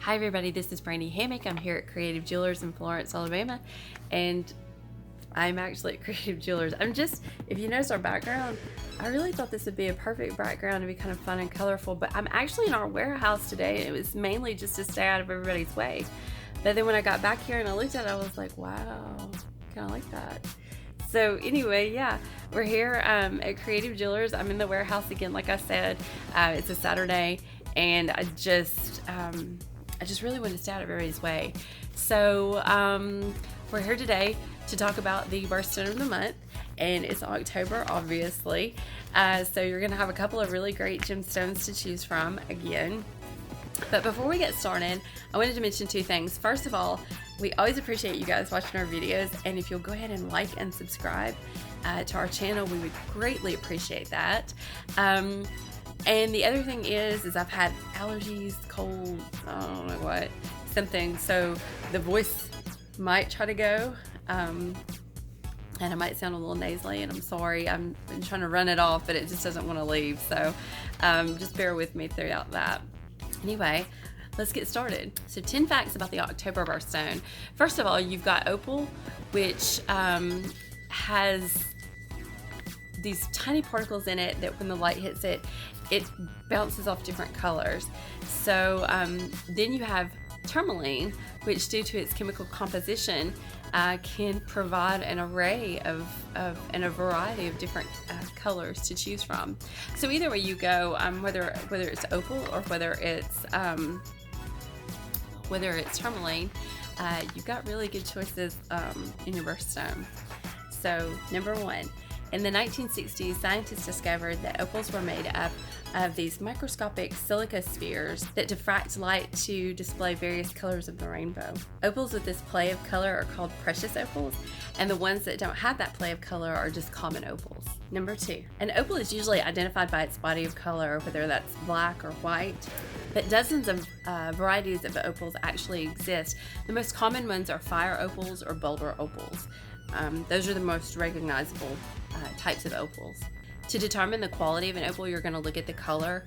Hi everybody, this is Brandi Hammock. I'm here at Creative Jewelers in Florence, Alabama, and I'm actually at Creative Jewelers. If you notice our background, I really thought this would be a perfect background to be kind of fun and colorful, but I'm actually in our warehouse today, and it was mainly just to stay out of everybody's way. But then when I got back here and I looked at it, I was like, wow, kind of like that. So anyway, yeah, we're here at Creative Jewelers. I'm in the warehouse again, like I said. It's a Saturday, and I just really wanted to stay out of everybody's way. So we're here today to talk about the birthstone of the month, and it's October, obviously. So you're going to have a couple of really great gemstones to choose from again. But before we get started, I wanted to mention two things. First of all, we always appreciate you guys watching our videos, and if you'll go ahead and like and subscribe to our channel, we would greatly appreciate that. And the other thing is I've had allergies, cold, I don't know what, something, so the voice might try to go, and I might sound a little nasally, and I'm sorry. I've been trying to run it off, but it just doesn't want to leave, so just bear with me throughout that. Anyway, let's get started. So 10 facts about the October birthstone. First of all, you've got opal, which has these tiny particles in it that when the light hits it, it bounces off different colors. So then you have tourmaline, which due to its chemical composition can provide an array and a variety of different colors to choose from. So either way you go, whether it's opal or whether it's tourmaline, you've got really good choices in your birthstone. So number one, in the 1960s, scientists discovered that opals were made up of these microscopic silica spheres that diffract light to display various colors of the rainbow. Opals with this play of color are called precious opals, and the ones that don't have that play of color are just common opals. Number two, an opal is usually identified by its body of color, whether that's black or white, but dozens of varieties of opals actually exist. The most common ones are fire opals or boulder opals. Those are the most recognizable types of opals. To determine the quality of an opal, you're going to look at the color,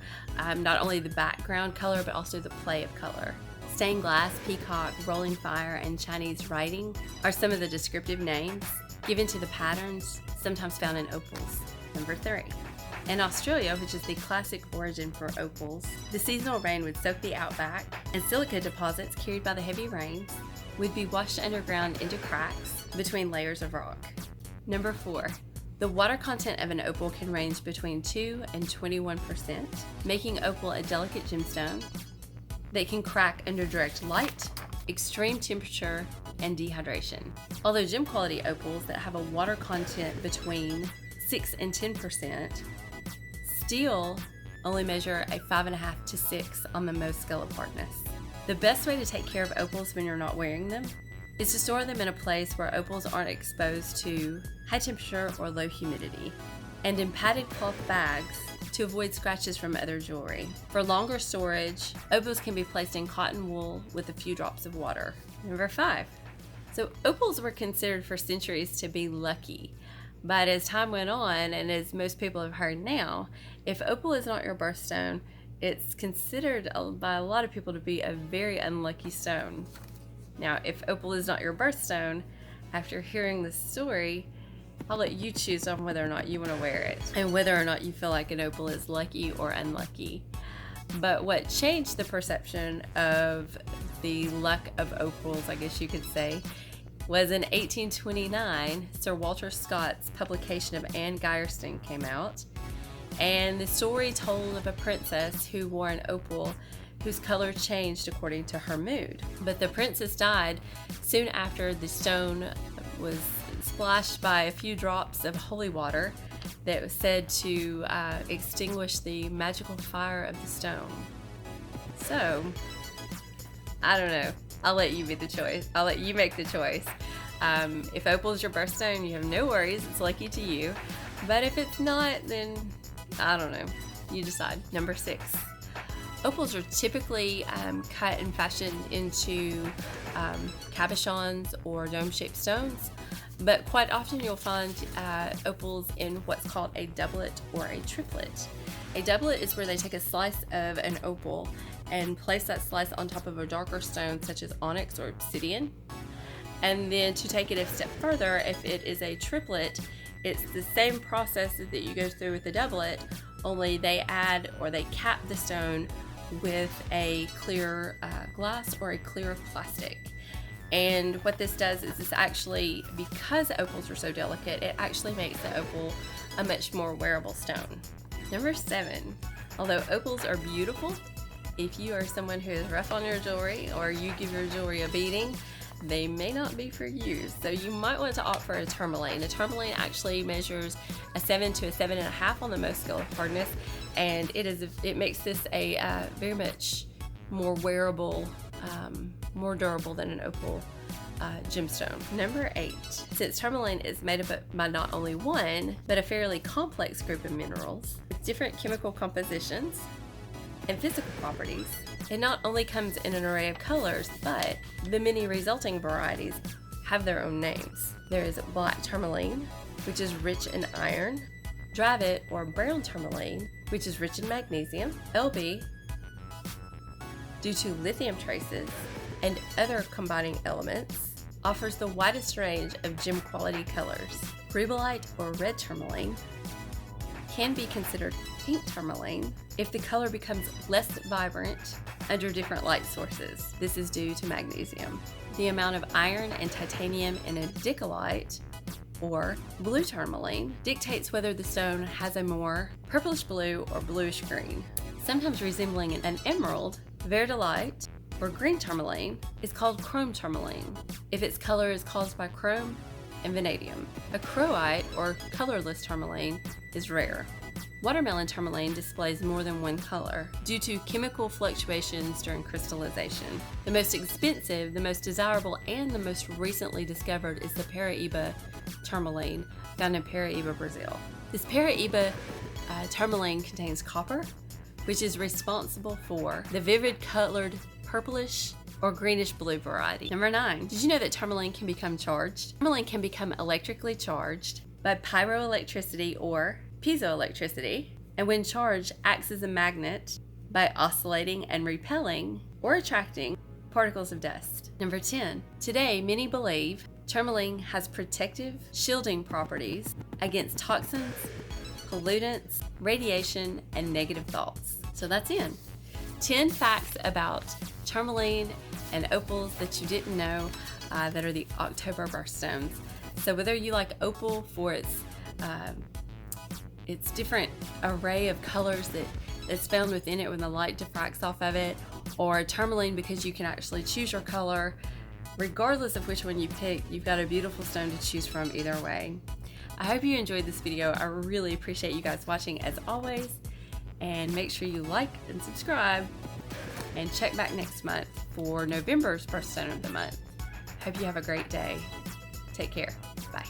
not only the background color, but also the play of color. Stained glass, peacock, rolling fire, and Chinese writing are some of the descriptive names given to the patterns sometimes found in opals. Number three. In Australia, which is the classic origin for opals, the seasonal rain would soak the outback, and silica deposits carried by the heavy rains would be washed underground into cracks between layers of rock. Number four. The water content of an opal can range between 2 and 21%, making opal a delicate gemstone that can crack under direct light, extreme temperature, and dehydration. Although gem quality opals that have a water content between 6 and 10% still only measure a 5.5 to 6 on the Mohs scale of hardness. The best way to take care of opals when you're not wearing them is to store them in a place where opals aren't exposed to high temperature or low humidity, and in padded cloth bags to avoid scratches from other jewelry. For longer storage, opals can be placed in cotton wool with a few drops of water. Number five. So opals were considered for centuries to be lucky, but as time went on, and as most people have heard now, if opal is not your birthstone, it's considered by a lot of people to be a very unlucky stone. Now, if opal is not your birthstone, after hearing this story, I'll let you choose on whether or not you want to wear it and whether or not you feel like an opal is lucky or unlucky. But what changed the perception of the luck of opals, I guess you could say, was in 1829, Sir Walter Scott's publication of Anne Geierstein came out, and the story told of a princess who wore an opal whose color changed according to her mood. But the princess died soon after the stone was splashed by a few drops of holy water that was said to extinguish the magical fire of the stone. So, I don't know. I'll let you be the choice. I'll let you make the choice. If opal is your birthstone, you have no worries. It's lucky to you. But if it's not, then I don't know. You decide. Number six. Opals are typically cut and fashioned into cabochons or dome-shaped stones, but quite often you'll find opals in what's called a doublet or a triplet. A doublet is where they take a slice of an opal and place that slice on top of a darker stone such as onyx or obsidian. And then to take it a step further, if it is a triplet, it's the same process that you go through with the doublet, only they add or they cap the stone with a clear glass or a clear plastic. And what this does is this actually, because opals are so delicate, it actually makes the opal a much more wearable stone. Number 7, although opals are beautiful, if you are someone who is rough on your jewelry or you give your jewelry a beating, they may not be for you. So you might want to opt for a tourmaline. A tourmaline actually measures a 7 to a 7.5 on the Mohs scale of hardness, and it makes this a very much more wearable, more durable than an opal gemstone. Number 8, since tourmaline is made up by not only one, but a fairly complex group of minerals with different chemical compositions and physical properties, it not only comes in an array of colors, but the many resulting varieties have their own names. There is black tourmaline, which is rich in iron, Dravit or brown tourmaline, which is rich in magnesium, LB, due to lithium traces and other combining elements, offers the widest range of gem quality colors. Rubellite or red tourmaline can be considered pink tourmaline if the color becomes less vibrant under different light sources. This is due to magnesium. The amount of iron and titanium in a dicolite or blue tourmaline dictates whether the stone has a more purplish blue or bluish green. Sometimes resembling an emerald, verdilite or green tourmaline is called chrome tourmaline if its color is caused by chrome and vanadium. A crowite or colorless tourmaline is rare. Watermelon tourmaline displays more than one color due to chemical fluctuations during crystallization. The most expensive, the most desirable, and the most recently discovered is the Paraíba tourmaline found in Paraíba, Brazil. This Paraíba tourmaline contains copper, which is responsible for the vivid colored purplish or greenish blue variety. Number 9, did you know that tourmaline can become charged? Tourmaline can become electrically charged by pyroelectricity or piezoelectricity, and when charged acts as a magnet by oscillating and repelling or attracting particles of dust. Number 10, today many believe tourmaline has protective, shielding properties against toxins, pollutants, radiation, and negative thoughts. So that's in 10 facts about tourmaline and opals that you didn't know that are the October birthstones. So whether you like opal for its different array of colors that's found within it when the light diffracts off of it, or tourmaline because you can actually choose your color, regardless of which one you pick, you've got a beautiful stone to choose from either way. I hope you enjoyed this video. I really appreciate you guys watching as always, and make sure you like and subscribe, and check back next month for November's birthstone of the month. Hope you have a great day. Take care. Bye.